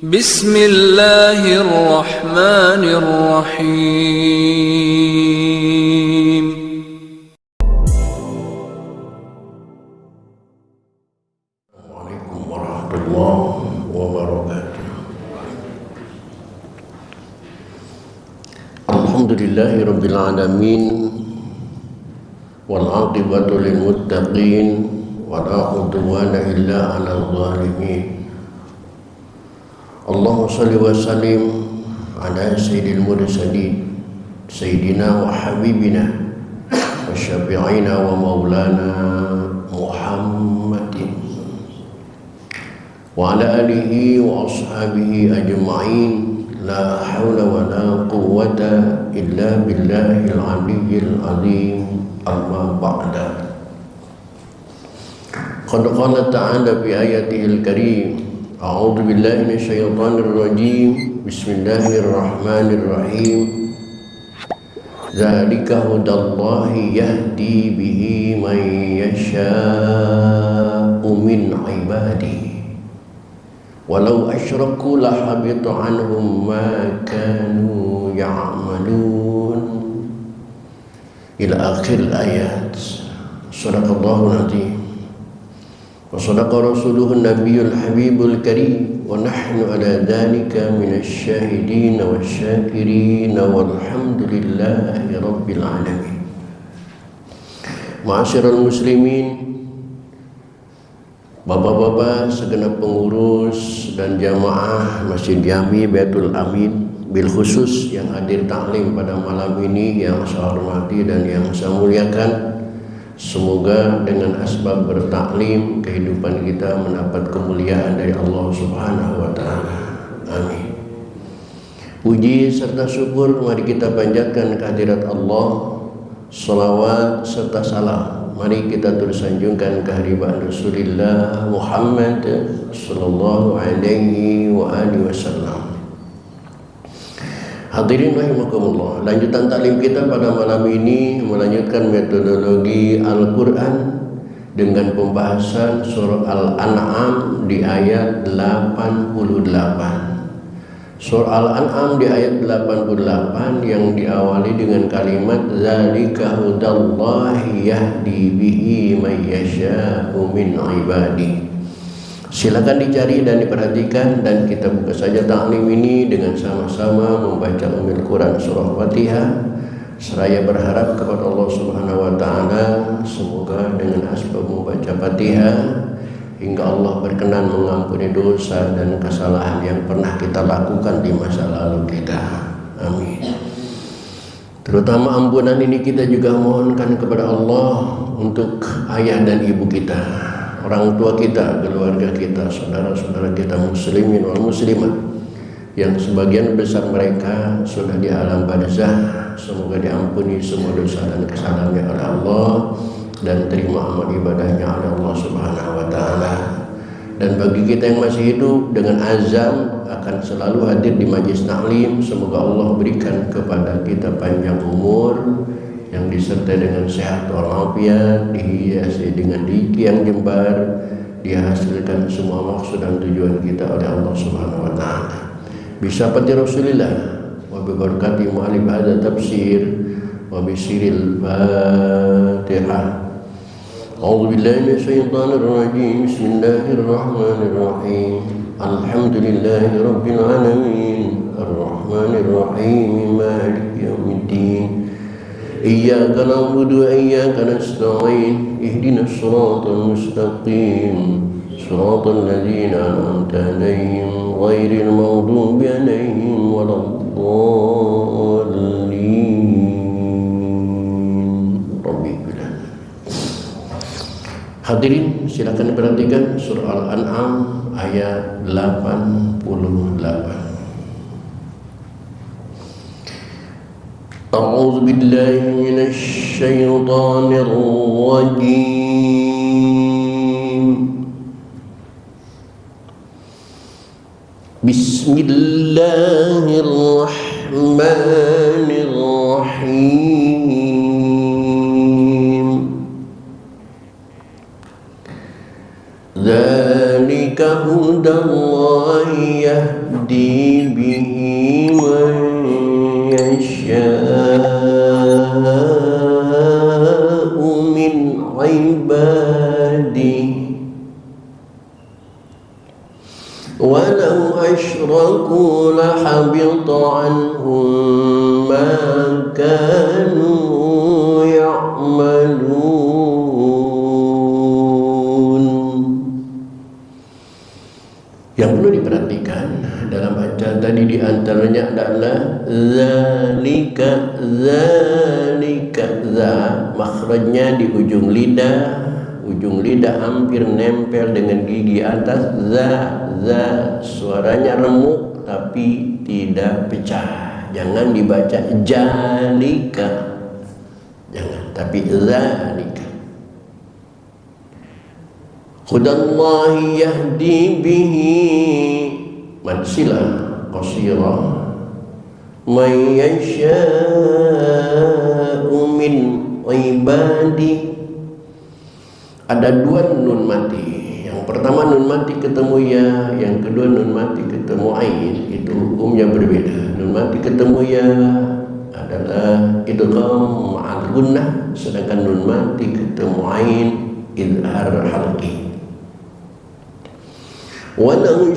Bismillahirrahmanirrahim. Assalamualaikum warahmatullahi wabarakatuh. Alhamdulillahi rabbil alamin, wal aqibatu lil muttaqin, wala udwana illa 'alal zalimin. Allahumma shalli wa sallim ala sayyidil mursalin, sayyidina wa habibina wa syafi'ina wa maulana Muhammadin wa ala alihi wa ashabihi ajma'in. La hawla wa la quwwata illa billahil aliyyil azim. Amma ba'da. Qad qala ta'ala fi ayatihil karim, a'udzu billahi minasyaitonir rajim. Bismillahirrahmanirrahim. Dzalika hudallahi yahdi bihi man yasha'u min ibadihi walau asyraku lahabita anhum ma kanu ya'malun. Ila akhir ayat. Sadaqallahul azim wa sadaqa rasuluhun nabiyul habibul karim, wa nahnu ala dhalika minasy syahidin wasyakirin walhamdulillahi rabbil alamin. Ma'asyiral muslimin, bapak-bapak, segenap pengurus dan jamaah Masjid Jami Baitul Amin, bil khusus yang hadir taklim pada malam ini yang saya hormati dan yang saya muliakan. Semoga dengan asbab bertaklim kehidupan kita mendapat kemuliaan dari Allah Subhanahu wa taala. Amin. Puji serta syukur mari kita panjatkan kehadirat Allah. Salawat serta salam mari kita terus sanjungkan kehadiran Rasulullah Muhammad sallallahu alaihi wa alihi wasallam. Hadirin rahimakumullah, lanjutan taklim kita pada malam ini melanjutkan metodologi Al-Quran dengan pembahasan surah Al-An'am di ayat 88. Surah Al-An'am di ayat 88 yang diawali dengan kalimat Dzalika hudallahi yahdi bihi may yasha'u min ibadihi. Silakan dicari dan diperhatikan, dan kita buka saja taklim ini dengan sama-sama membaca Ummul Quran surah Fatihah seraya berharap kepada Allah Subhanahu wa taala semoga dengan asbab membaca Fatihah hingga Allah berkenan mengampuni dosa dan kesalahan yang pernah kita lakukan di masa lalu kita. Amin. Terutama ampunan ini kita juga mohonkan kepada Allah untuk ayah dan ibu kita, orang tua kita, keluarga kita, saudara-saudara kita muslimin wal muslimat yang sebagian besar mereka sudah di alam barzah. Semoga diampuni semua dosa dan kesalahannya oleh Allah dan terima amal ibadahnya oleh Allah Subhanahu wa taala. Dan bagi kita yang masih hidup dengan azam akan selalu hadir di majlis taklim, semoga Allah berikan kepada kita panjang umur yang disertai dengan sehat walafiat, dihiasi dengan rezeki yang jembar, dihasilkan semua maksud dan tujuan kita oleh Allah Subhanahu wa taala. Bisafati Rasulillah wa bi barakati mu'alif hadza tafsir wa bi siril Fatihah. A'udzu billahi minasyaitonir rajim. Bismillahirrahmanirrahim. Alhamdulillahi rabbil alamin. Arrahmanir rahim. Maliki yaumiddin. إياك نعبد وإياك نستعين اهدنا الصراط المستقيم صراط الذين أنعمت عليهم غير المغضوب عليهم ولا الضالين. Hadirin, silakan perhatikan surah Al-An'am ayat 88. أعوذ بالله من الشيطان الرجيم. بسم الله الرحمن الرحيم. ذلك هدى الله Hudallahi yahdi bihi man yasha'u min ibadihi walau asyraku lahabita anhum ma kanu ya'malun. Yang perlu diperhatikan dalam bacaan tadi diantaranya adalah zalika, za makhrajnya di ujung lidah hampir nempel dengan gigi atas. Za suaranya remuk tapi tidak pecah. Jangan dibaca jalika, jangan, tapi zalika. Hudallahi yahdi bihi mansilah qasirah man yasha'u min ibadi. Ada dua nun mati. Yang pertama nun mati ketemu ya, yang kedua nun mati ketemu ain. Itu hukumnya berbeda. Nun mati ketemu ya adalah idgham ma'al gunnah, sedangkan nun mati ketemu ain izhar halqi. Walau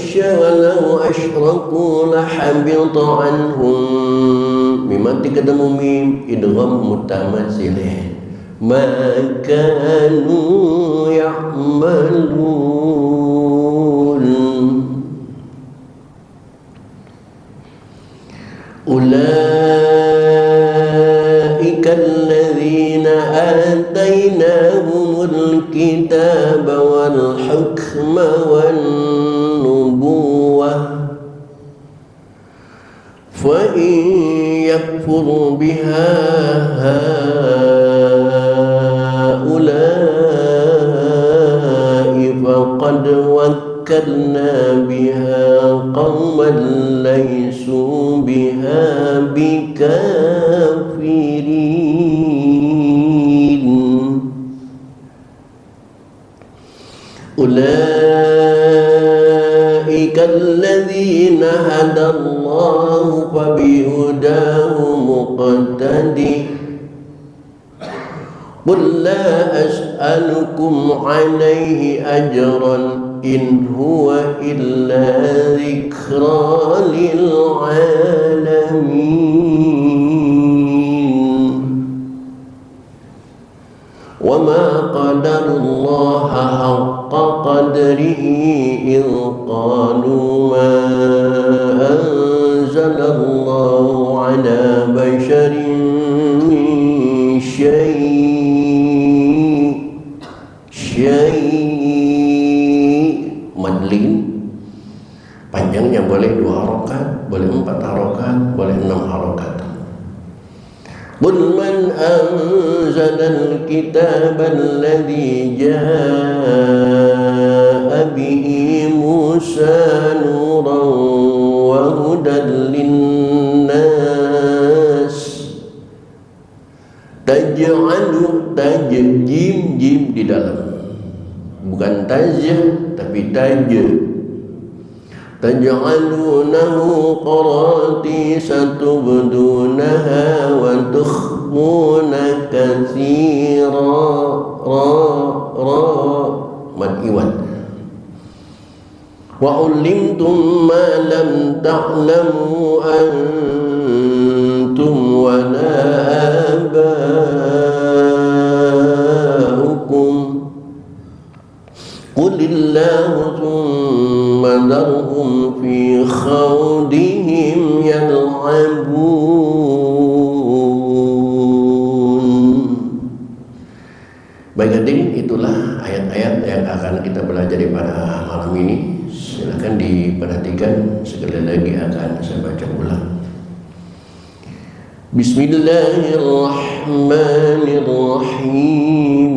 asyraku lahabita anhum, mim mati ketemu mim idgham mutamatsilih, ma kanu ya'malun. Ulaika alladzina atainahumul kitaba wal hukma wan nubuwah fa in yakfur biha qad wakkalna biha qauman laysu biha bikafirin. Ulaika alladzina hadallahu fabihudahu muqtadi. Qul la as'alukum alaihi ajran in huwa illa dzikra lil alamin. Wa ma qadarullaha haqqa qadrihi idh qalu ma anzalallahu ala basharin min syai'. Madlin panjangnya boleh 2 harokat, boleh 4 harokat, boleh 6 harokat. Qul man anzalal kitaba alladhi jaa bihi Musa nuran wa hudan linnas. Taj'alu jim di dalam, bukan tajah tapi tajah. Taj'alunahu qaratisa tubdunaha wa tukhfuna katsira. Mad iwad. Wa ulimtum ma lam ta'lamu antum wa la aba'ukum. Qulillahu thumma dharhum fi khawdihim yal'abun. Baik hadirin, itulah ayat-ayat yang akan kita belajar pada malam ini. Silakan diperhatikan, sekali lagi akan saya baca ulang. Bismillahirrahmanirrahim.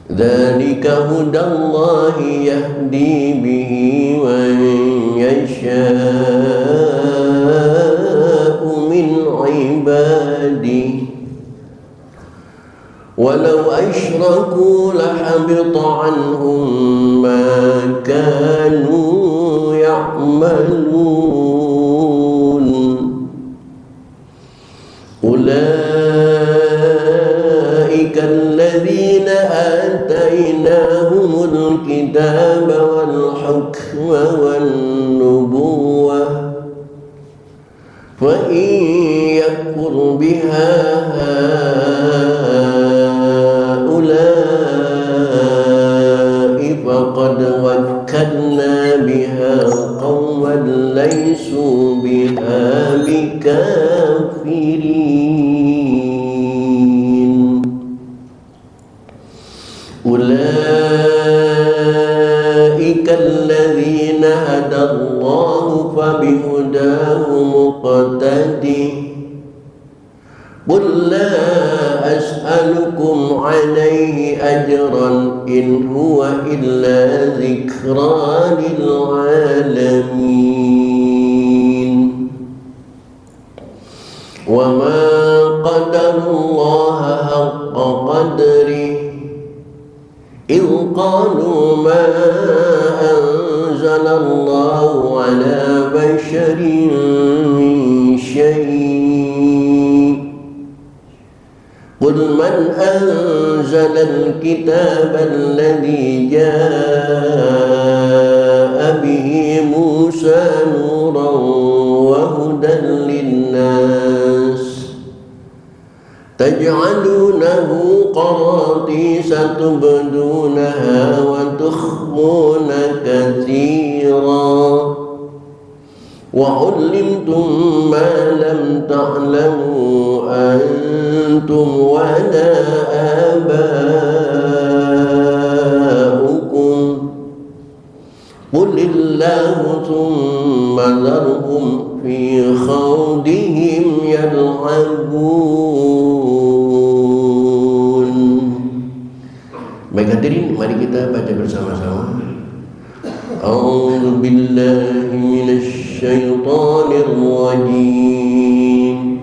Dzalika hudallahi yahdi bihi man yasha'u min ibadihi walau asyraku lahabita anhum ma كانوا يعملون أولئك الذين آتيناهم الكتاب والحكم والنبوة فإن يكفر بها هؤلاء فقد وكلنا بها قوما ليسوا بها بكافرين أولئك الذين هدى الله فبهداه مقتدي قل لا أسألكم عليه أجرا إن هو إلا ذكرى للعالمين وما قدر الله حق قدره إذ قالوا ما أنزل الله على بشر من شيء قل من أنزل الكتاب الذي جاء به موسى نورا وهدى للناس تجعلونه قراطيس تبدونها وتخفون كثيرا وعلمتم ما لم تعلموا أنتم ولا آباؤكم قل الله ثم ذرهم في خوضهم يلعبون. Baik hadirin, mari kita baca bersama-sama. A'udzu billahi minasy syaithanir rajim.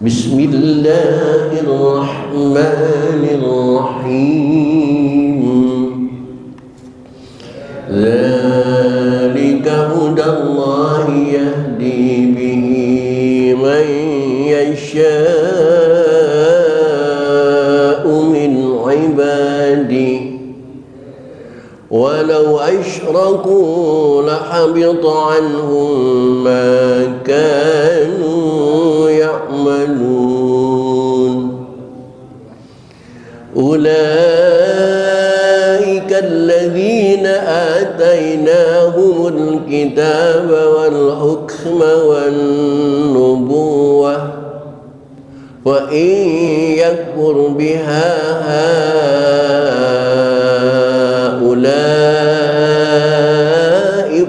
Bismillahirrahmanirrahim. Dzalika hudallahi yahdi bihi man yasha'u min ibadihi walau asyraku lahabita anhum ma kanu ya'malun. Ulaika alladhina atainahumul kitaba wal hukma wan nubuwah wa in yakfur biha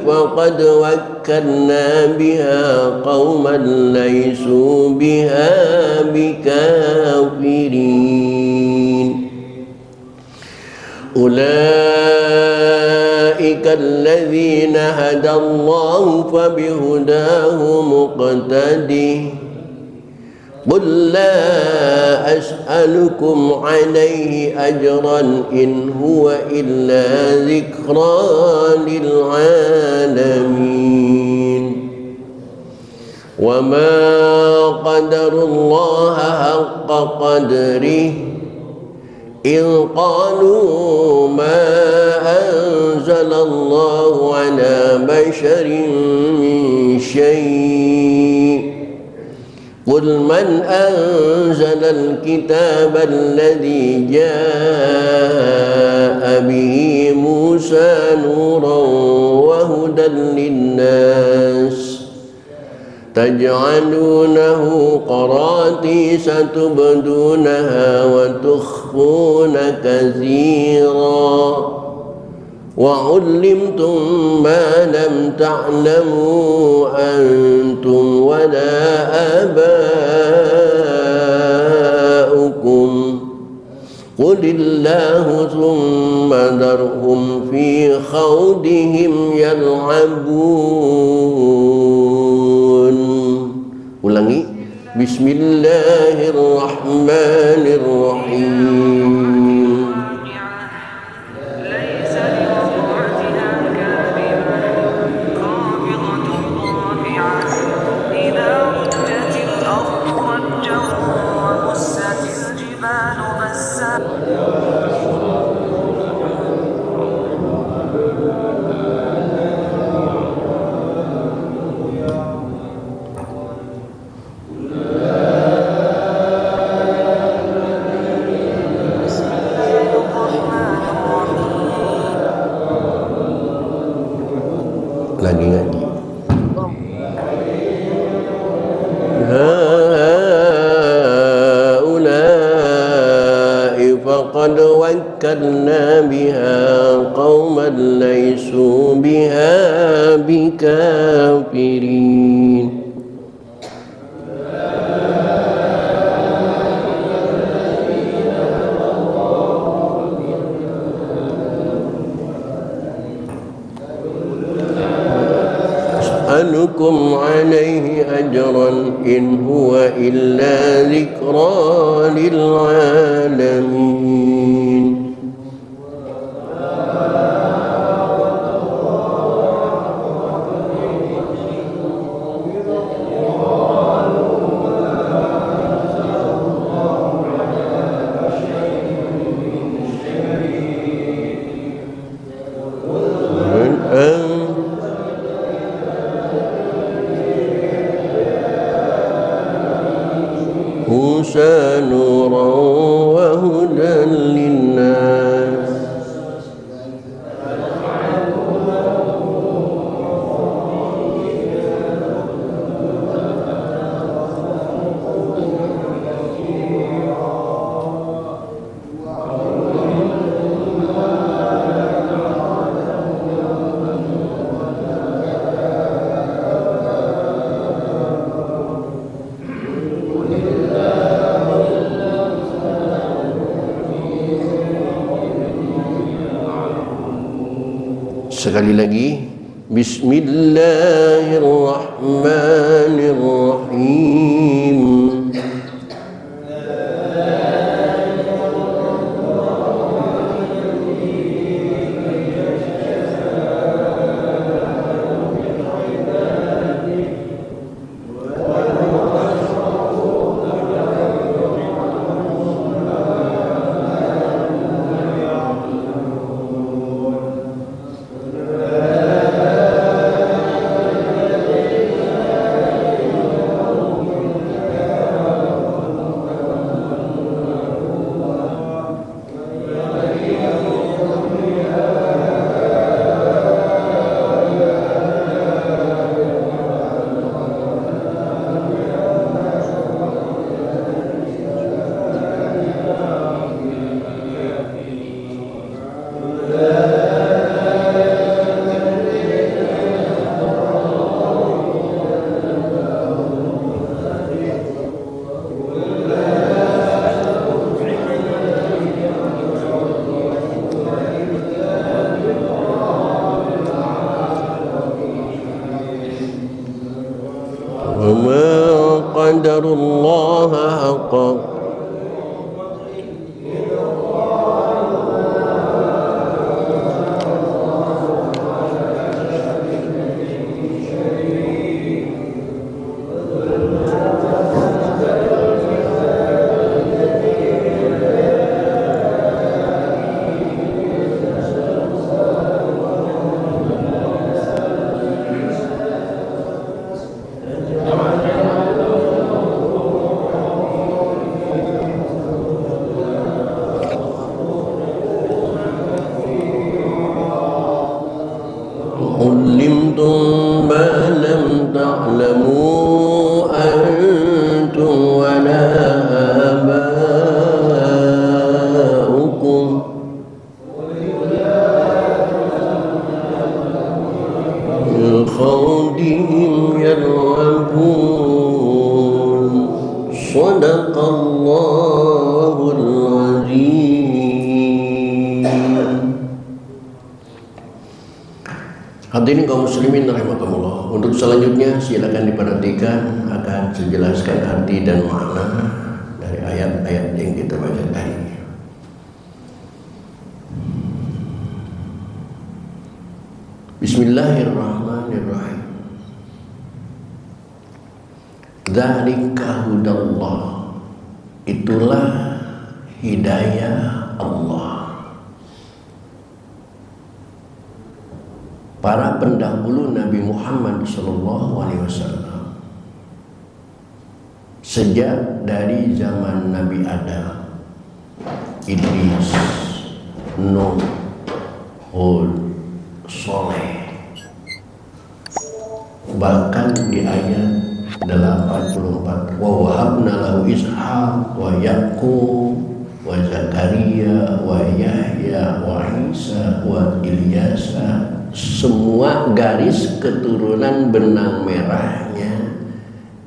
فقد وكلنا بها قوما ليسوا بها بكافرين أولئك الذين هدى الله فبهداه مقتدي قل لا أسألكم عليه أجرا إن هو إلا ذكرى للعالمين وما قدر الله حق قدره إذ قالوا ما أنزل الله على بشر من شيء قل من أنزل الكتاب الذي جاء به موسى نورا وهدى للناس تجعلونه قراطيس تبدونها وتخفون كثيرا وعلمتم ما لم تعلموا أنتم ولا آباؤكم قل الله ثم ذرهم في خوضهم يلعبون. Ulangi. Bismillahirrahmanirrahim. lagi ngaji. Haulai faqad wakkalna biha qauman laysu biha bikafirin. أسألكم عليه أجرا إن هو إلا ذكرى للعالمين. موسى نورا وهدى للناس. Sekali lagi, Bismillahirrahmanirrahim. وما قدر الله حق علمتم ما لم تعلموا أنتم ولا آباؤكم من خوضهم يلعبون. صدق الله العظيم. Hadirin kaum muslimin rahimakumullah. Untuk selanjutnya silakan diperhatikan, akan saya jelaskan arti dan makna dari ayat-ayat yang kita baca tadi. Bismillahirrahmanirrahim. Dzalika hudallah. Itulah hidayah Allah. Para pendahulu Nabi Muhammad SAW, sejak dari zaman Nabi Adam, Idris, Nuh, Hud, Soleh, Bahkan di ayat 84, wa wahabna lahu Ishaq wa Yaqub wa Zakaria wa Yahya wa Isa wa Ilyasa, semua garis keturunan benang merahnya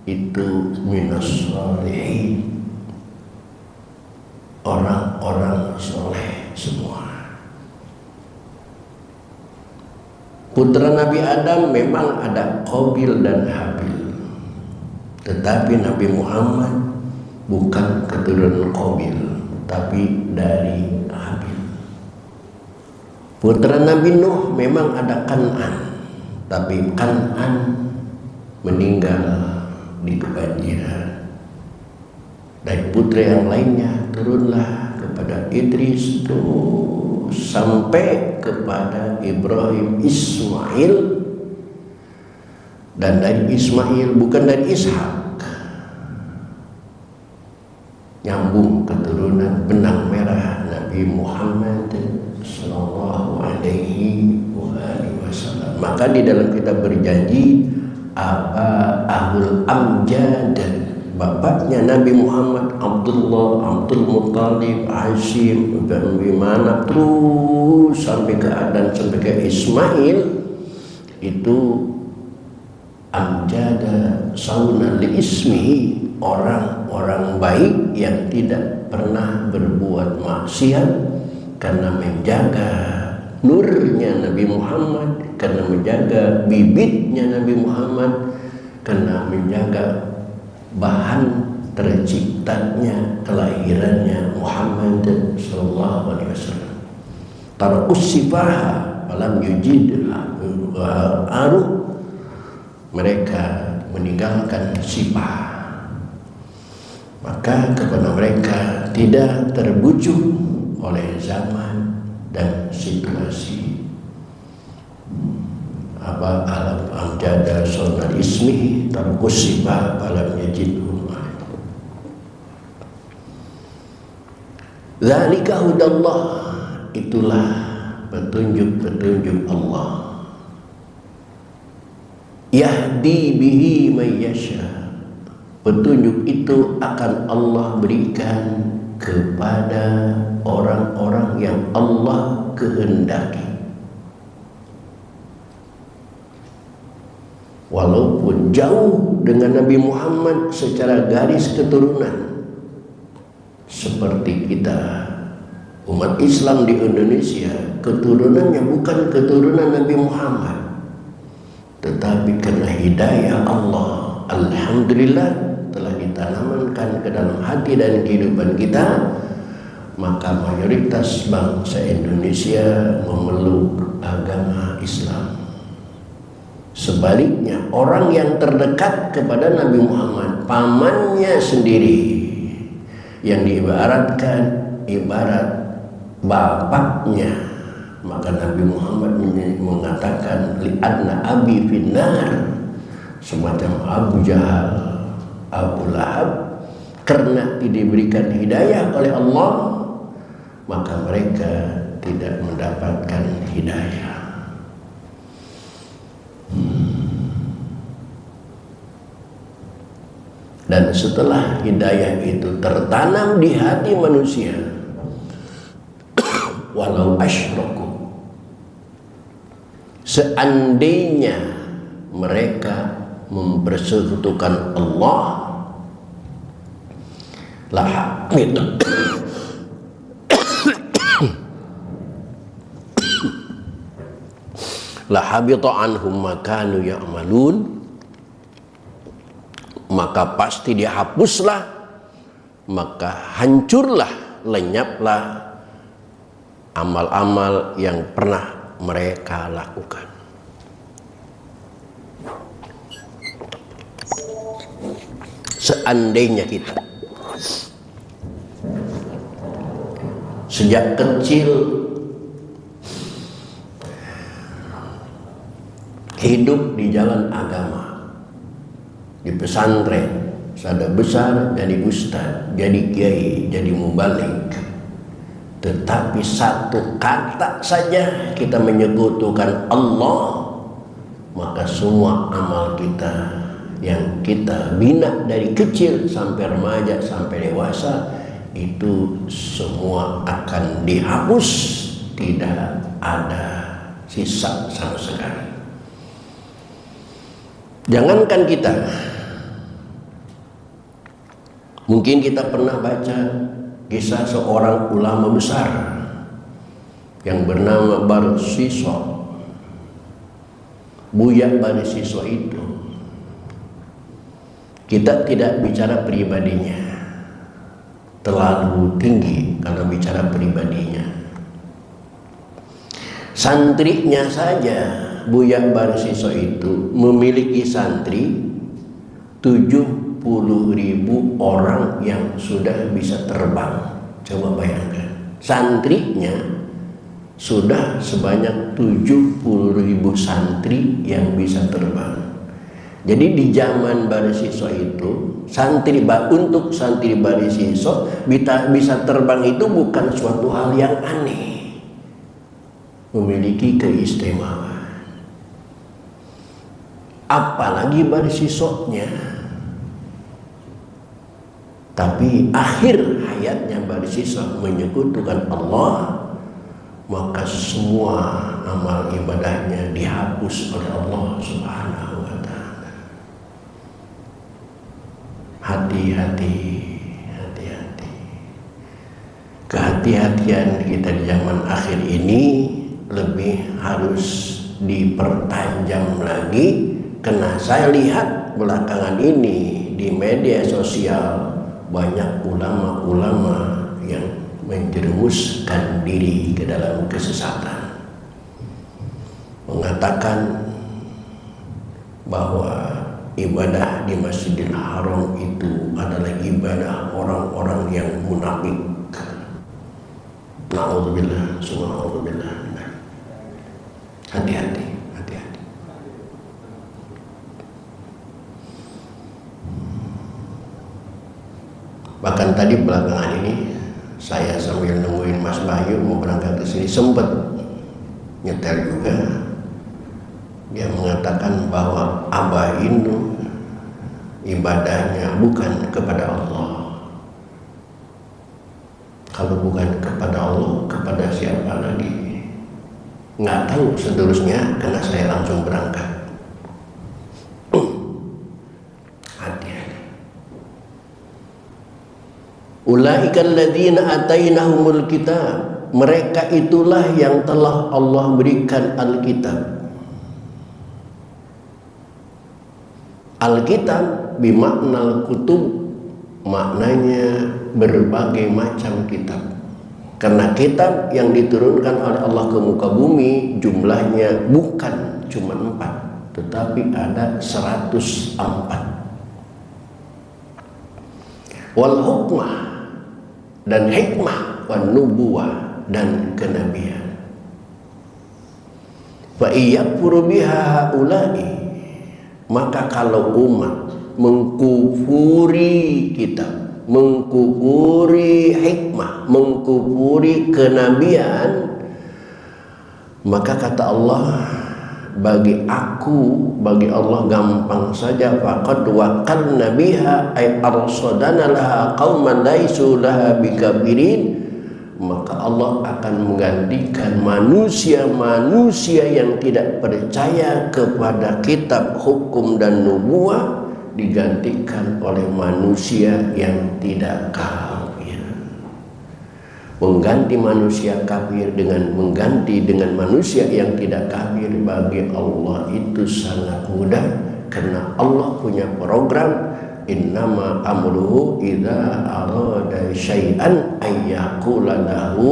itu minas sholihin, orang-orang soleh semua. Putra Nabi Adam memang ada Qabil dan Habil, tetapi Nabi Muhammad bukan keturunan Qabil, tapi dari Habil. Putra Nabi Nuh memang ada Kan'an, tapi Kan'an meninggal di kebanjiran. Dan putra yang lainnya turunlah kepada Idris sampai kepada Ibrahim, Ismail, dan dari Ismail bukan dari Ishak, nyambung keturunan benang merah Nabi Muhammad sallallahu alaihi wasallam. Maka di dalam kitab berjanji Abul Amjad, bapaknya Nabi Muhammad, Abdullah, Abdul Muttalib, Hashim, dan bimana terus sampai ke Adan, sampai ke Ismail, itu Amjada sauna li ismihi, orang-orang baik yang tidak pernah berbuat maksiat karena menjaga nurnya Nabi Muhammad, karena menjaga bibitnya Nabi Muhammad, karena menjaga bahan terciptanya, kelahirannya Muhammad sallallahu alaihi wasallam. Tarakus sifaha falam yujidha aru, mereka meninggalkan sifah, maka kepada mereka tidak terbujuk oleh zaman dan situasi. Alam amjada sonar ismi tarakus sifah falam yajidhu. Dzalika hudallah, itulah petunjuk-petunjuk Allah. Yahdi bihi may yasha, petunjuk itu akan Allah berikan kepada orang-orang yang Allah kehendaki. Walaupun jauh dengan Nabi Muhammad secara garis keturunan, seperti kita umat Islam di Indonesia, keturunannya bukan keturunan Nabi Muhammad, tetapi karena hidayah Allah, alhamdulillah, telah ditanamkan ke dalam hati dan kehidupan kita, maka mayoritas bangsa Indonesia memeluk agama Islam. Sebaliknya, orang yang terdekat kepada Nabi Muhammad, pamannya sendiri, yang diibaratkan ibarat bapaknya, maka Nabi Muhammad mengatakan li'anna abi finnar, semacam Abu Jahal, Abu Lahab, karena tidak diberikan hidayah oleh Allah, maka mereka tidak mendapatkan hidayah. Dan setelah hidayah itu tertanam di hati manusia, walau asyraku, seandainya mereka mempersekutukan Allah, la habita anhum ma kanu ya'malun, maka pasti dihapuslah, maka hancurlah, lenyaplah amal-amal yang pernah mereka lakukan. Seandainya kita sejak kecil hidup di jalan agama, di pesantren, sadar besar jadi ustaz, jadi kiai, jadi mubalik, tetapi satu kata saja kita menyekutukan Allah, maka semua amal kita yang kita bina dari kecil sampai remaja sampai dewasa itu semua akan dihapus, tidak ada sisa sama sekali. Jangankan kita, mungkin kita pernah baca kisah seorang ulama besar yang bernama Barsisa. Buya Barsisa itu, kita tidak bicara pribadinya, terlalu tinggi kalau bicara pribadinya. Santrinya saja Buya Barsisa itu memiliki santri 70.000 orang yang sudah bisa terbang. Coba bayangkan, santrinya sudah sebanyak 70.000 santri yang bisa terbang. Jadi di zaman Barsisa itu untuk santri Barsisa bisa terbang itu bukan suatu hal yang aneh, memiliki keistimewaan. Apalagi Barsisanya. Tapi akhir hayatnya Barsisa menyekutukan Allah, maka semua amal ibadahnya dihapus oleh Allah Subhanahu wa ta'ala. Hati-hati, hati-hati. Kehati-hatian kita di zaman akhir ini lebih harus dipertajam lagi, karena saya lihat belakangan ini di media sosial banyak ulama-ulama yang menjerumuskan diri ke dalam kesesatan, mengatakan bahwa ibadah di Masjidil Haram itu adalah ibadah orang-orang yang munafik. Na'udzubillah, subhanallah. Hati-hati, hati-hati. Bahkan tadi belakangan ini saya sambil nungguin Mas Bayu mau berangkat ke sini sempat nyetel juga. Dia mengatakan bahwa Abah Indu ibadahnya bukan kepada Allah. Kalau bukan kepada Allah, kepada siapa lagi? Nggak tahu seterusnya, karena saya langsung berangkat. Ulaika alladzina atainahumul kitab, mereka itulah yang telah Allah berikan Alkitab. Alkitab bimakna kutub, maknanya berbagai macam kitab. Karena kitab yang diturunkan oleh Allah ke muka bumi jumlahnya bukan cuma 4, tetapi ada 104. Wal hukmah, dan hikmah, wan nubuwah, dan kenabian. Fa iyakfuru biha haula'i, maka kalau umat mengkufuri kitab, mengkufuri hikmah, mengkufuri kenabian, maka kata Allah, bagi Allah gampang saja, faqad waqalna biha ay arsadana laha qauman laisu laha bikafirin, maka Allah akan menggantikan manusia-manusia yang tidak percaya kepada kitab, hukum dan nubuah, digantikan oleh manusia yang tidak kafir. Mengganti manusia kafir mengganti dengan manusia yang tidak kafir bagi Allah itu sangat mudah, karena Allah punya program, innama amruhu idza arada syai'an ayyaqula lahu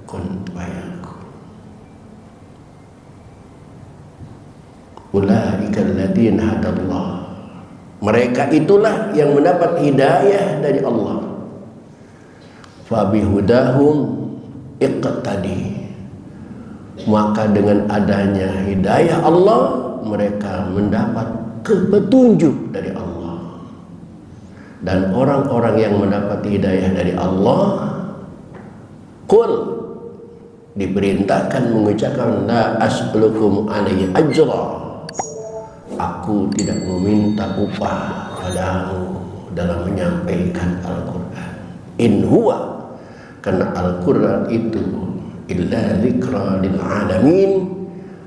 kun fayakun. Ulaika alladzina hadallah, mereka itulah yang mendapat hidayah dari Allah. Fabihudahum iqtadi, maka dengan adanya hidayah Allah mereka mendapat petunjuk dari Allah. Dan orang-orang yang mendapat hidayah dari Allah, qul, diperintahkan mengucapkan la as'alukum alaihi ajra, aku tidak meminta upah padamu dalam menyampaikan Al-Quran. In huwa, karena Al-Quran itu illa dzikra lil alamin,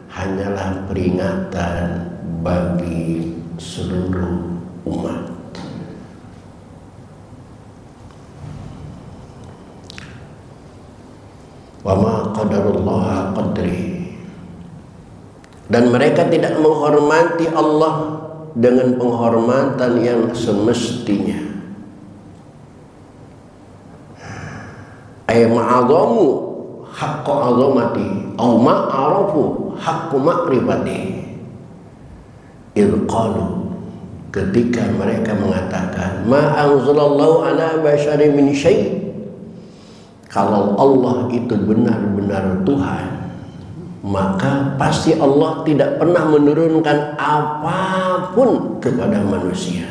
hanyalah peringatan bagi seluruh umat. Wa ma qadarullah qadri, dan mereka tidak menghormati Allah dengan penghormatan yang semestinya. Ay ma'adhamu haqqa 'azamati aw ma'arafu haqqu ma'rifati. Qalu, ketika mereka mengatakan ma anzalallahu ala basyarin min syai', kalau Allah itu benar-benar Tuhan, maka pasti Allah tidak pernah menurunkan apapun kepada manusia.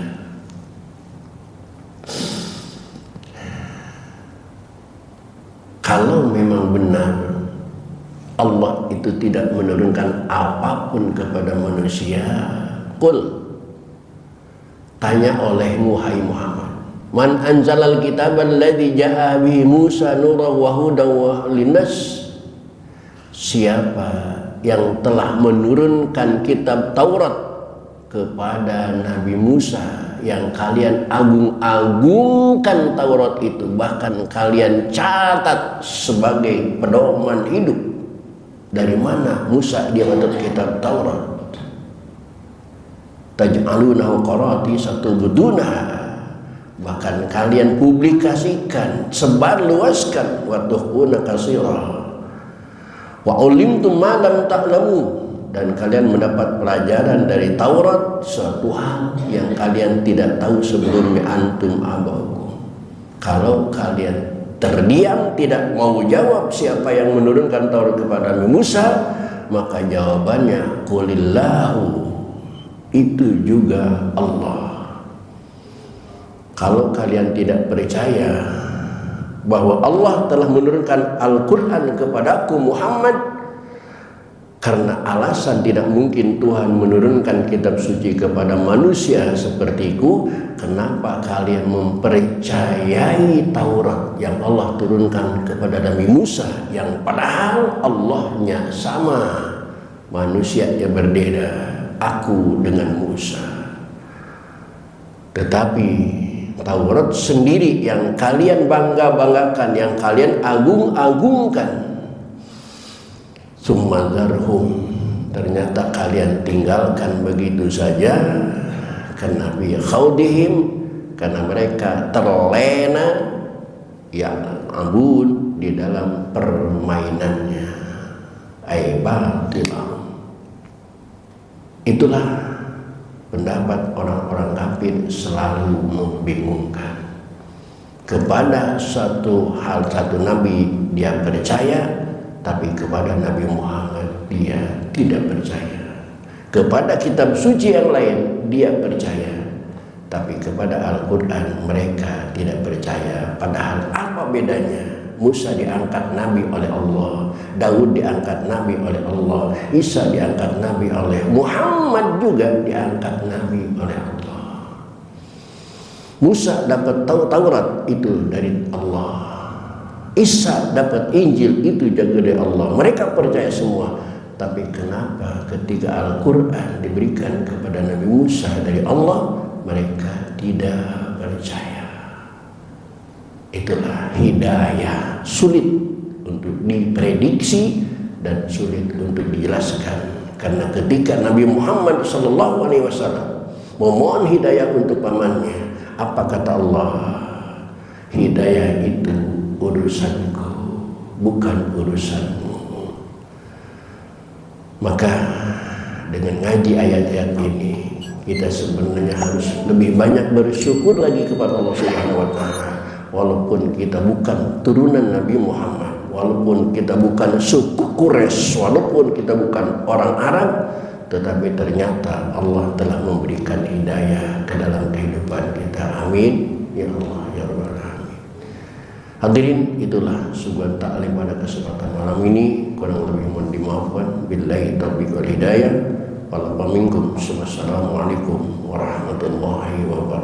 Kalau memang benar Allah itu tidak menurunkan apapun kepada manusia, qul, tanya olehmu hai Muhammad, man anzalal kitabal ladzi ja'a bihi Musa nuran wa hudan wa linnas, siapa yang telah menurunkan kitab Taurat kepada Nabi Musa, yang kalian agung-agungkan Taurat itu, bahkan kalian catat sebagai pedoman hidup. Dari mana Musa dia dapat kitab Taurat? Taj'alunahu qaratisa tubdunaha, bahkan kalian publikasikan, sebarluaskan, wa tukhuna katsira wa ulimtum ma lam ta'lamu, dan kalian mendapat pelajaran dari Taurat suatu hal yang kalian tidak tahu sebelumnya antum abakum. Kalau kalian terdiam tidak mau jawab siapa yang menurunkan Taurat kepada Nabi Musa, maka jawabannya qulillahu, itu juga Allah. Kalau kalian tidak percaya bahwa Allah telah menurunkan Al-Quran kepadaku Muhammad, karena alasan tidak mungkin Tuhan menurunkan kitab suci kepada manusia sepertiku, kenapa kalian mempercayai Taurat yang Allah turunkan kepada Nabi Musa, yang padahal Allahnya sama, manusianya berbeda, aku dengan Musa. Tetapi Taurat sendiri yang kalian bangga-banggakan, yang kalian agung-agungkan, summadzarhum, ternyata kalian tinggalkan begitu saja, karena fi khaudihim, karena mereka terlena, ya abun, di dalam permainannya, ay batilah. Itulah pendapat orang-orang kafir, selalu membingungkan. Kepada satu hal, satu nabi dia percaya, tapi kepada Nabi Muhammad dia tidak percaya. Kepada kitab suci yang lain dia percaya, tapi kepada Al-Quran mereka tidak percaya. Padahal apa bedanya? Musa diangkat nabi oleh Allah, Daud diangkat nabi oleh Allah, Isa diangkat nabi oleh Muhammad, juga diangkat nabi oleh Allah. Musa dapat Taurat itu dari Allah, Isa dapat Injil itu juga dari Allah. Mereka percaya semua. Tapi kenapa ketika Al-Quran diberikan kepada Nabi Musa dari Allah, mereka tidak percaya? Itulah hidayah, sulit untuk diprediksi dan sulit untuk dijelaskan. Karena ketika Nabi Muhammad SAW memohon hidayah untuk pamannya, apa kata Allah? Hidayah itu urusanku, bukan urusanmu. Maka dengan ngaji ayat-ayat ini, kita sebenarnya harus lebih banyak bersyukur lagi kepada Allah Subhanahu wa Ta'ala. Walaupun kita bukan turunan Nabi Muhammad, walaupun kita bukan suku Quraisy, walaupun kita bukan orang Arab, tetapi ternyata Allah telah memberikan hidayah ke dalam kehidupan kita. Amin ya Allah ya Rabbal alamin. Hadirin, itulah sebuah taklim pada kesempatan malam ini, kurang lebih mohon dimaafkan. Billahi taufiq wal hidayah. Wassalamualaikum warahmatullahi wabarakatuh.